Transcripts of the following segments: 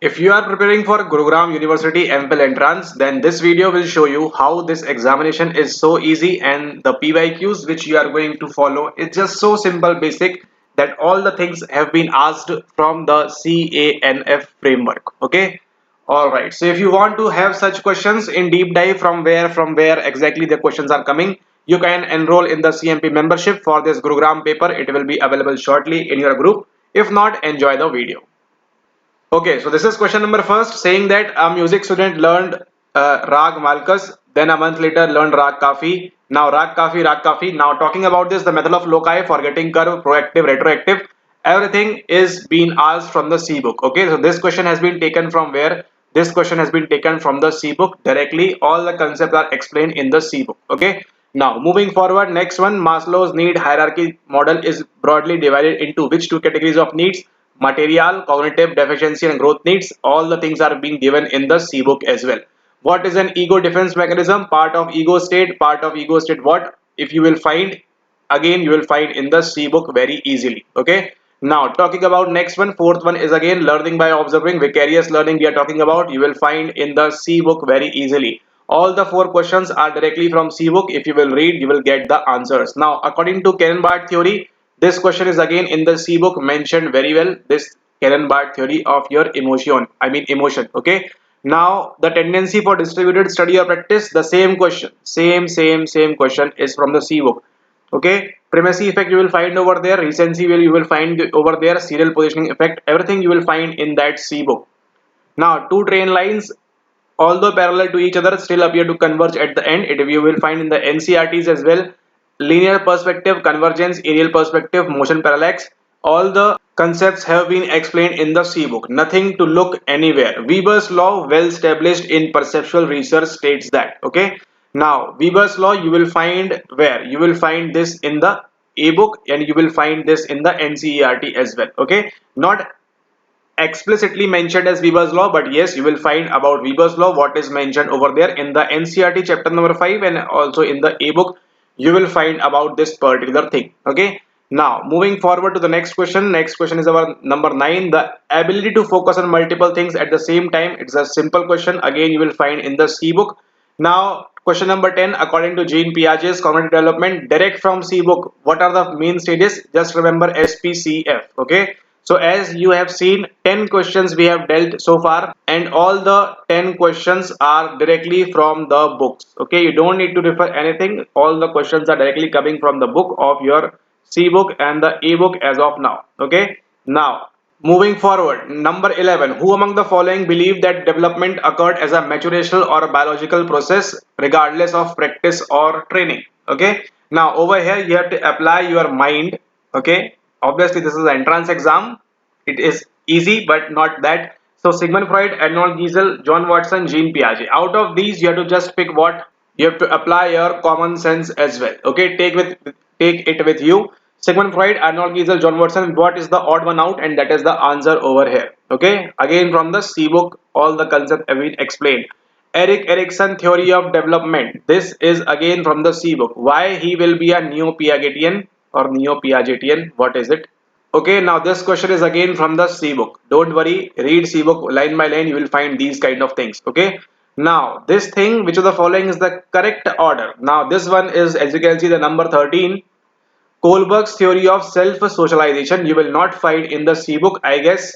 If you are preparing for Gurugram University Mphil entrance, then this video will show you how this examination is so easy and the PYQs which you are going to follow is just so simple basic that all the things have been asked from the CANF framework. Okay. Alright. So if you want to have such questions in deep dive from where exactly the questions are coming, you can enroll in the CMP membership for this Gurugram paper. It will be available shortly in your group. If not, enjoy the video. Okay, so this is question number first saying that a music student learned Rag Malkus, then a month later learned Rag Kafi. Now Rag Kafi, Rag Kafi. Now talking about this, the method of loci, forgetting curve, proactive, retroactive, everything is being asked from the C book. Okay, so this question has been taken from where? This question has been taken from the C book directly. All the concepts are explained in the C book. Okay. Now moving forward, next one, Maslow's need hierarchy model is broadly divided into which two categories of needs? Material, cognitive deficiency and growth needs. All the things are being given in the C book as well. What is an ego defense mechanism? Part of ego state, what? If you will find, again you will find in the C book very easily. Okay. Now talking about next one, fourth one is again learning by observing, vicarious learning we are talking about. You will find in the C book very easily. All the four questions are directly from C book. If you will read, you will get the answers. Now according to Karen-Barth theory, this question is again in the C book mentioned very well. This Karen-Barth theory of your emotion. Okay. Now the tendency for distributed study or practice, the same question, same question is from the C book. Okay. Primacy effect you will find over there. Recency you will find over there. Serial positioning effect. Everything you will find in that C book. Now two train lines, although parallel to each other, still appear to converge at the end. It you will find in the NCRTs as well. Linear perspective, convergence, aerial perspective, motion parallax. All the concepts have been explained in the C book. Nothing to look anywhere. Weber's law, well established in perceptual research, states that. Okay. Now Weber's law you will find where? You will find this in the A book and you will find this in the NCERT as well. Okay. Not explicitly mentioned as Weber's law, but yes, you will find about Weber's law what is mentioned over there in the NCERT chapter number 5 and also in the A-book. You will find about this particular thing. Okay. Now moving forward to the next question. Next question is our number 9. The ability to focus on multiple things at the same time. It's a simple question. Again, you will find in the C book. Now question number 10. According to Jean Piaget's cognitive development, direct from C book, what are the main stages? Just remember SPCF. Okay. So as you have seen, 10 questions we have dealt so far and all the 10 questions are directly from the books. Okay, you don't need to refer anything. All the questions are directly coming from the book of your C book and the A book as of now. Okay, now moving forward, number 11. Who among the following believe that development occurred as a maturational or a biological process regardless of practice or training? Okay, now over here you have to apply your mind. Okay, obviously this is an entrance exam. It is easy but not that. So Sigmund Freud, Arnold Giesel, John Watson, Jean Piaget. Out of these you have to just pick what? You have to apply your common sense as well. Okay, take it with you. Sigmund Freud, Arnold Giesel, John Watson, what is the odd one out? And that is the answer over here. Okay, again from the C book, all the concepts have been explained. Eric Erikson theory of development. This is again from the C book. Why he will be a neo-Piagetian or neo-Piagetian? What is it? Okay, now this question is again from the C book. Don't worry, read C book line by line. You will find these kind of things. Okay. Now this thing, which of the following is the correct order? Now this one is, as you can see, the number 13. Kohlberg's theory of self-socialization. You will not find in the C book, I guess.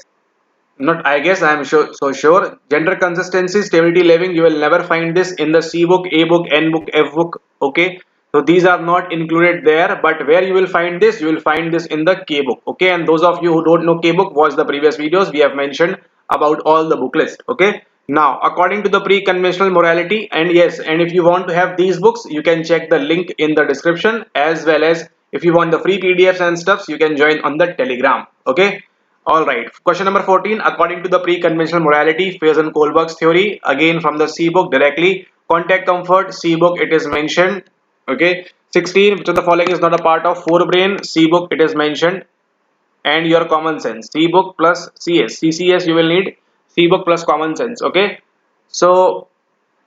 Not I guess, I am sure, so sure. Gender consistency, stability living. You will never find this in the C book, A book, N book, F book. Okay. So these are not included there, but where you will find this? You will find this in the K book. Okay. And those of you who don't know K book, watch the previous videos. We have mentioned about all the book list. Okay. Now, according to the pre-conventional morality, and yes, and if you want to have these books, you can check the link in the description, as well as if you want the free PDFs and stuffs, you can join on the Telegram. Okay. Alright, question number 14. According to the pre-conventional morality, Fayez and Kohlberg's theory, again from the C book directly. Contact comfort, C book, it is mentioned. Okay. 16. Which of the following is not a part of forebrain? C book, it is mentioned. And your common sense. C book plus CS. CCS you will need. C book plus common sense. Okay. So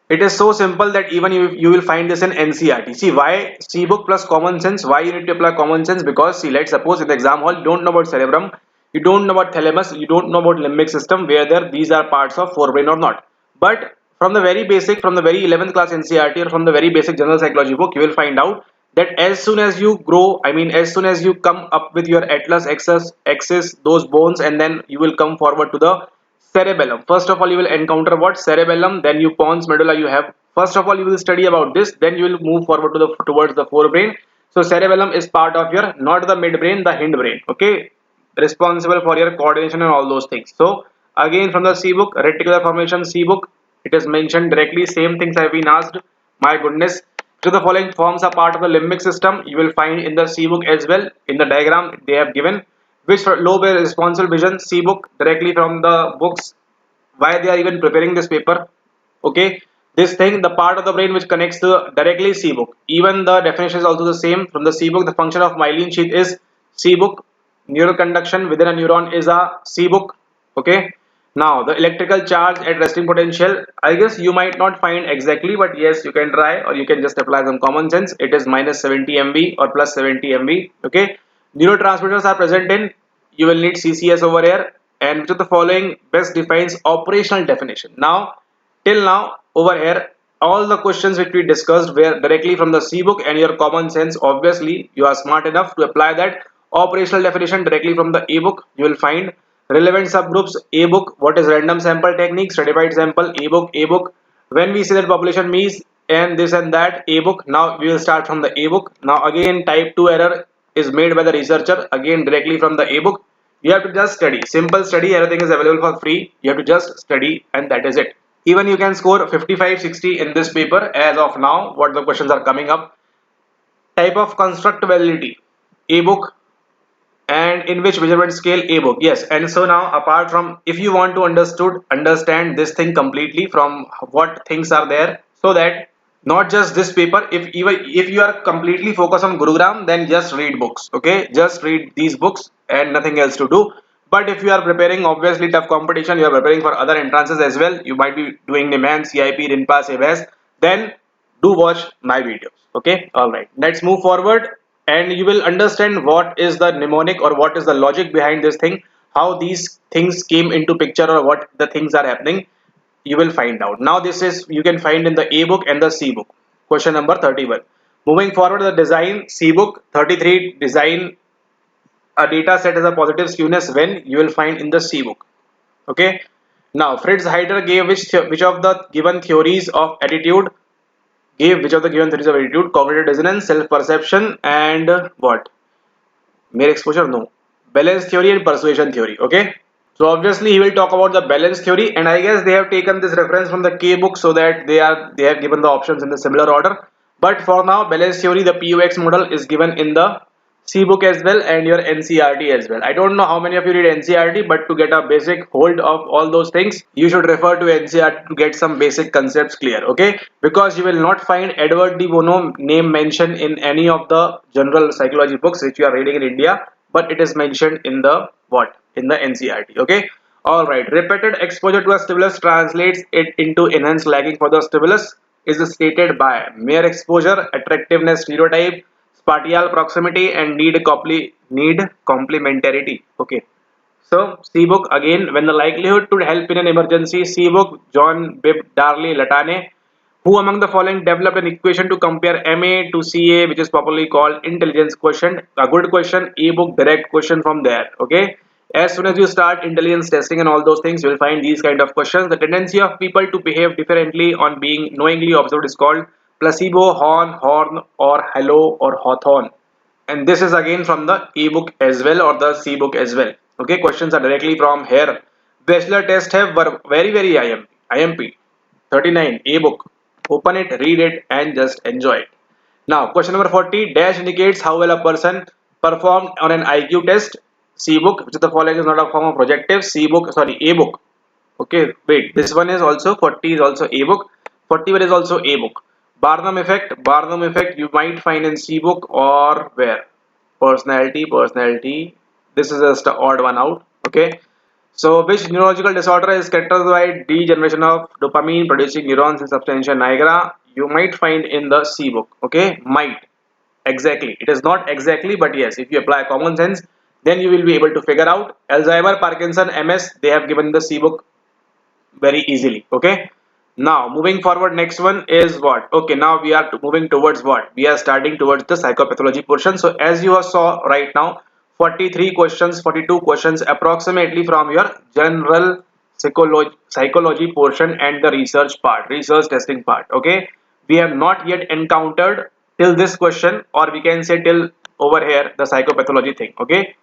it is so simple that even you will find this in NCRT. See why C book plus common sense? Why you need to apply common sense? Because see, let's suppose in the exam hall you don't know about cerebrum. You don't know about thalamus, you don't know about limbic system, whether these are parts of forebrain or not. But from the very basic, from the very 11th class NCERT or from the very basic general psychology book, you will find out that as soon as you grow, I mean as soon as you come up with your atlas axis, those bones, and then you will come forward to the cerebellum. First of all, you will encounter what? Cerebellum, then you pons medulla you have. First of all, you will study about this, then you will move forward to the towards the forebrain. So cerebellum is part of your, not the midbrain, the hindbrain. Okay, responsible for your coordination and all those things. So again from the C book, reticular formation C book, it is mentioned directly, same things have been asked. My goodness. So the following forms are part of the limbic system. You will find in the C book as well. In the diagram they have given which lobe is responsible vision. C book directly from the books. Why they are even preparing this paper? Okay, this thing, the part of the brain which connects to directly C book. Even the definition is also the same from the C book. The function of myelin sheath is C book. Neural conduction within a neuron is a C book. Okay. Now the electrical charge at resting potential, I guess you might not find exactly, but yes, you can try or you can just apply some common sense. It is minus 70 MV or plus 70 MV. Okay. Neurotransmitters are present in, you will need CCS over here, and which of the following best defines operational definition. Now till now over here all the questions which we discussed were directly from the C book and your common sense. Obviously you are smart enough to apply that operational definition directly from the A book. You will find relevant subgroups A book, what is random sample technique, stratified sample A book. When we say that population means and this and that A book, now we will start from the A book. Now again type 2 error is made by the researcher, again directly from the A book. You have to just study, simple study, everything is available for free. You have to just study and that is it. Even you can score 55-60 in this paper as of now what the questions are coming up. Type of constructability A book, and in which measurement scale A book. Yes, and so now apart from, if you want to understand this thing completely from what things are there, so that not just this paper, if you are completely focused on Gurugram, then just read books. Okay, just read these books and nothing else to do. But if you are preparing obviously tough competition, you are preparing for other entrances as well, you might be doing NIMAN, CIP, RINPA, ABS, then do watch my videos. Okay, all right, let's move forward and you will understand what is the mnemonic or what is the logic behind this thing, how these things came into picture or what the things are happening. You will find out. Now this is, you can find in the A book and the C book. Question number 31. Moving forward, the design C book 33, design a data set as a positive skewness when, you will find in the C book. Okay. Now Fritz Heider gave which of the given theories of attitude, which of the given theories of attitude, cognitive dissonance, self-perception, and what? Mere exposure? No. Balance theory and persuasion theory. Okay. So obviously he will talk about the balance theory, and I guess they have taken this reference from the K book so that they have given the options in the similar order. But for now, balance theory, the POX model is given in the C book as well and your NCERT as well. I don't know how many of you read NCERT, but to get a basic hold of all those things, you should refer to NCERT to get some basic concepts clear. Okay, because you will not find Edward de Bono name mentioned in any of the general psychology books which you are reading in India, but it is mentioned in the what? In the NCERT. Okay. All right. Repeated exposure to a stimulus translates it into enhanced liking for the stimulus is stated by mere exposure, attractiveness stereotype, spatial proximity, and need complementarity. Okay. So C book again, when the likelihood to help in an emergency. C book, John Bibb Darley Latane. Who among the following developed an equation to compare MA to CA, which is popularly called intelligence quotient? A good question. E book, direct question from there. Okay. As soon as you start intelligence testing and all those things, you will find these kind of questions. The tendency of people to behave differently on being knowingly observed is called placebo, horn, or hello, or Hawthorne. And this is again from the ebook as well or the C book as well. Okay, questions are directly from here. Bachelor test have were very IMP 39 ebook. Open it, read it, and just enjoy it. Now question number 40, dash indicates how well a person performed on an IQ test. C book, which is the following is not a form of projective. C book, sorry, A book. Okay, wait, this one is also 40 is also A book. 41 is also A book. Barnum effect you might find in C book or where? Personality. This is just an odd one out. Okay. So which neurological disorder is characterized by degeneration of dopamine producing neurons in substantia nigra? You might find in the C book. Okay, might. Exactly. It is not exactly, but yes, if you apply common sense, then you will be able to figure out. Alzheimer, Parkinson, MS, they have given the C book very easily. Okay, now moving forward, next one is what? Okay, now we are moving towards what? We are starting towards the psychopathology portion. So as you saw right now, 43 questions, 42 questions approximately from your general psychology portion and the research part, research testing part. Okay, we have not yet encountered till this question, or we can say till over here, the psychopathology thing. Okay,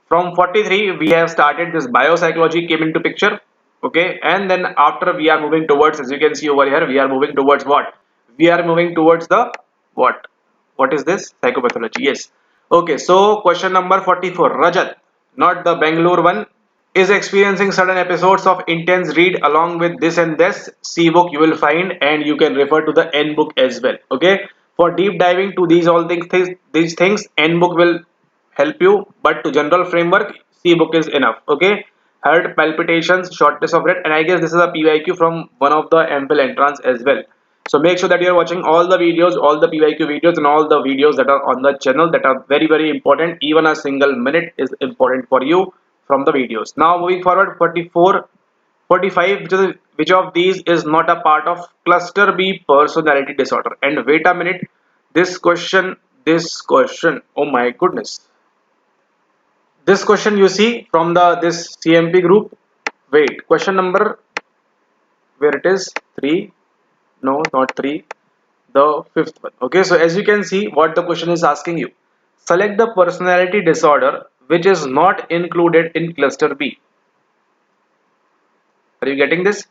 from 43 we have started this biopsychology came into picture. Okay, and then after we are moving towards, as you can see over here, we are moving towards what? We are moving towards the what is this? Psychopathology. Yes. Okay, so question number 44, Rajat, not the Bangalore one, is experiencing certain episodes of intense read along with this and this. C book you will find, and you can refer to the N book as well. Okay, for deep diving to these all things N book will help you, but to general framework C book is enough. Okay, heart palpitations, shortness of breath, and I guess this is a PYQ from one of the Mphil entrance as well. So make sure that you are watching all the videos, all the PYQ videos, and all the videos that are on the channel that are very important. Even a single minute is important for you from the videos. Now moving forward, 44, 45, which of these is not a part of cluster B personality disorder? And wait a minute, this question, oh my goodness, this question you see from the this CMP group. Wait, question number, where it is, 3, no, not 3, the fifth one. Okay, so as you can see, what the question is asking you, select the personality disorder which is not included in cluster B. Are you getting this?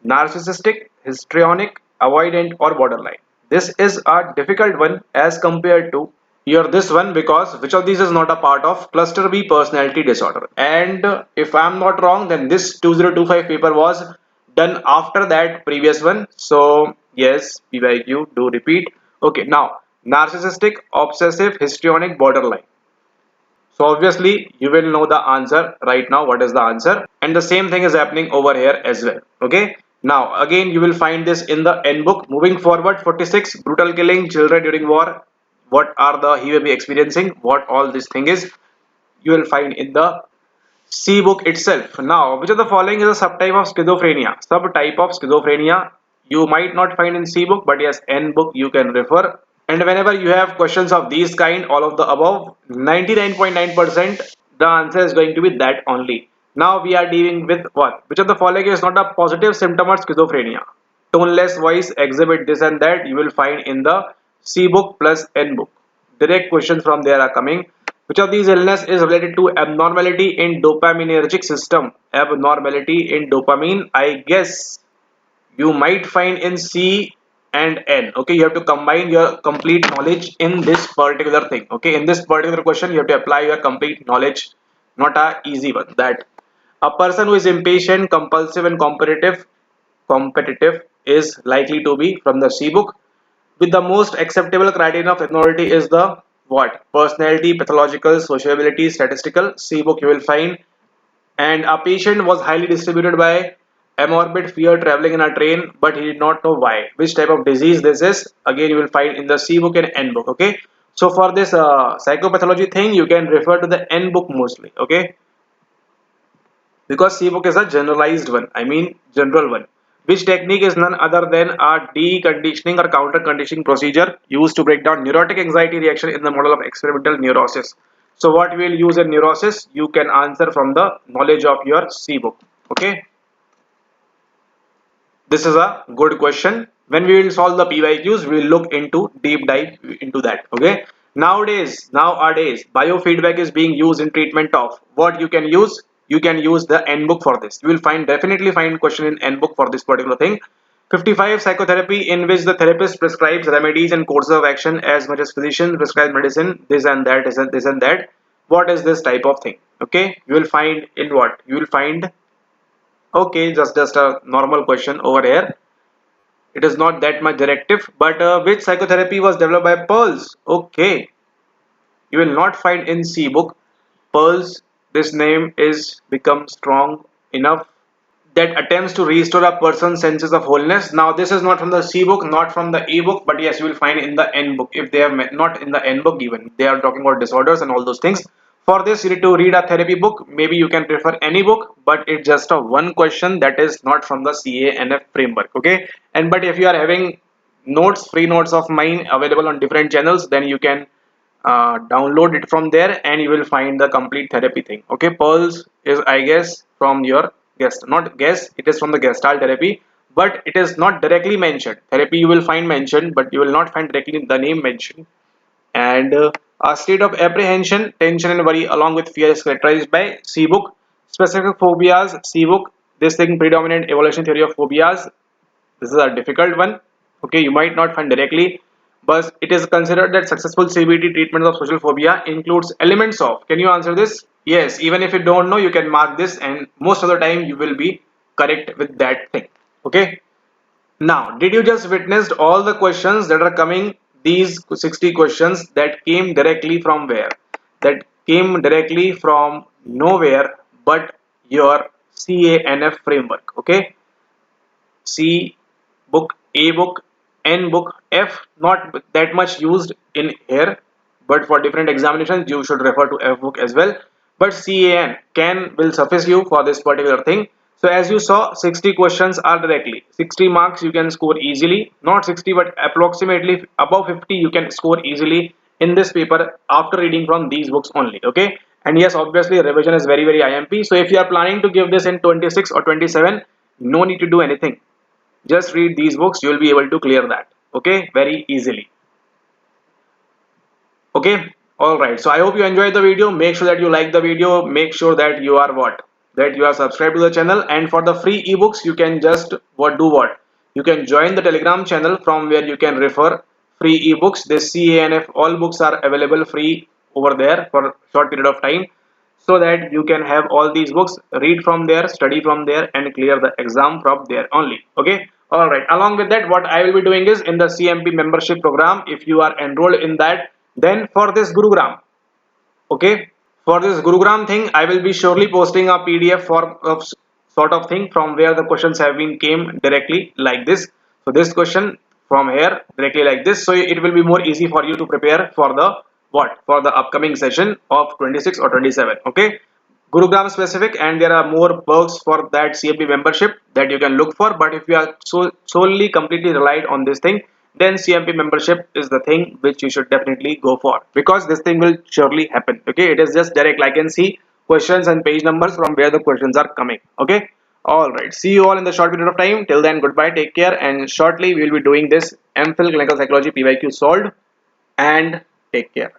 Narcissistic, histrionic, avoidant, or borderline? This is a difficult one as compared to your this one, because which of these is not a part of cluster B personality disorder? And if I'm not wrong, then this 2025 paper was done after that previous one. So yes, PYQ do repeat. Okay, now narcissistic, obsessive, histrionic, borderline. So obviously you will know the answer right now. What is the answer? And the same thing is happening over here as well. Okay. Now again you will find this in the N book. Moving forward, 46, brutal killing, children during war. What are the he will be experiencing? What all this thing is? You will find in the C book itself. Now, which of the following is a subtype of schizophrenia? Subtype of schizophrenia you might not find in C book, but yes, N book you can refer. And whenever you have questions of these kind, all of the above, 99.9% the answer is going to be that only. Now we are dealing with what? Which of the following is not a positive symptom of schizophrenia? Toneless voice, exhibit this and that, you will find in the C book plus N book. Direct questions from there are coming. Which of these illness is related to abnormality in dopaminergic system? Abnormality in dopamine, I guess you might find in C and N. Okay, you have to combine your complete knowledge in this particular thing. Okay, in this particular question, you have to apply your complete knowledge, not a easy one. That a person who is impatient, compulsive, and competitive is likely to be from the C book. With the most acceptable criterion of abnormality is the what? Personality, pathological, sociability, statistical. C book you will find. And a patient was highly distributed by amorbid fear traveling in a train, but he did not know why. Which type of disease this is? Again, you will find in the C book and N book. Okay. So for this psychopathology thing, you can refer to the N book mostly. Okay, because C book is a generalized one. I mean general one. Which technique is none other than a deconditioning or counter conditioning procedure used to break down neurotic anxiety reaction in the model of experimental neurosis? So what we will use in neurosis, you can answer from the knowledge of your C book. Okay, this is a good question. When we will solve the PYQs, we will look into deep dive into that. Okay, nowadays biofeedback is being used in treatment of what? You can use, you can use the N book for this. You will definitely find question in N book for this particular thing. 55, psychotherapy, in which the therapist prescribes remedies and courses of action as much as physicians prescribe medicine, this and that, this and that. What is this type of thing? Okay, you will find in what? You will find, okay, just a normal question over here. It is not that much directive, but which psychotherapy was developed by Pearls? Okay, you will not find in C book. Pearls, this name is become strong enough. that attempts to restore a person's senses of wholeness. Now, this is not from the C book, not from the E book, but yes, you will find in the N book. If they have not in the N book, even they are talking about disorders and all those things. For this, you need to read a therapy book. Maybe you can prefer any book, but it's just a one question that is not from the CANF framework. Okay, and but if you are having notes, free notes of mine available on different channels, then you can download it from there and you will find the complete therapy thing. Okay, pearls is, I guess, from your guest, not guess, it is from the gestalt therapy, but it is not directly mentioned. Therapy you will find mentioned, but you will not find directly the name mentioned. And a state of apprehension, tension and worry along with fear is characterized by C book. Specific phobias, C book, this thing, predominant evolution theory of phobias. This is a difficult one. Okay, you might not find directly, but it is considered that successful CBT treatment of social phobia includes elements of. Can you answer this? Yes, even if you don't know, you can mark this, and most of the time you will be correct with that thing. Okay. Now, did you just witnessed all the questions that are coming? These 60 questions that came directly from where? That came directly from nowhere but your CANF framework. Okay. C book, A book, N book, F not that much used in here, but for different examinations you should refer to F book as well. But can will suffice you for this particular thing. So as you saw, 60 questions are directly 60 marks you can score easily, not 60 but approximately above 50 you can score easily in this paper after reading from these books only. Okay, and yes, obviously revision is very IMP. So if you are planning to give this in 26 or 27, no need to do anything, just read these books, you will be able to clear that. Okay, very easily. Okay, all right, so I hope you enjoyed the video. Make sure that you like the video, make sure that you are what, that you are subscribed to the channel. And for the free ebooks, you can just what, you can join the Telegram channel from where you can refer free ebooks. This CANF all books are available free over there for a short period of time, so that you can have all these books, read from there, study from there, and clear the exam from there only. Okay, all right, along with that, what I will be doing is in the CMP membership program, if you are enrolled in that, then for this Gurugram, okay, for this Gurugram thing, I will be surely posting a PDF form of sort of thing from where the questions have been came directly like this. So this question from here directly like this. So it will be more easy for you to prepare for the what, for the upcoming session of 26 or 27. Okay, Gurugram specific, and there are more perks for that CMP membership that you can look for. But if you are solely completely relied on this thing, then CMP membership is the thing which you should definitely go for, because this thing will surely happen. Okay, it is just direct. I can see questions and page numbers from where the questions are coming. Okay, all right, see you all in the short period of time. Till then, goodbye, take care, and shortly we will be doing this Mphil clinical psychology PYQ solved, and take care.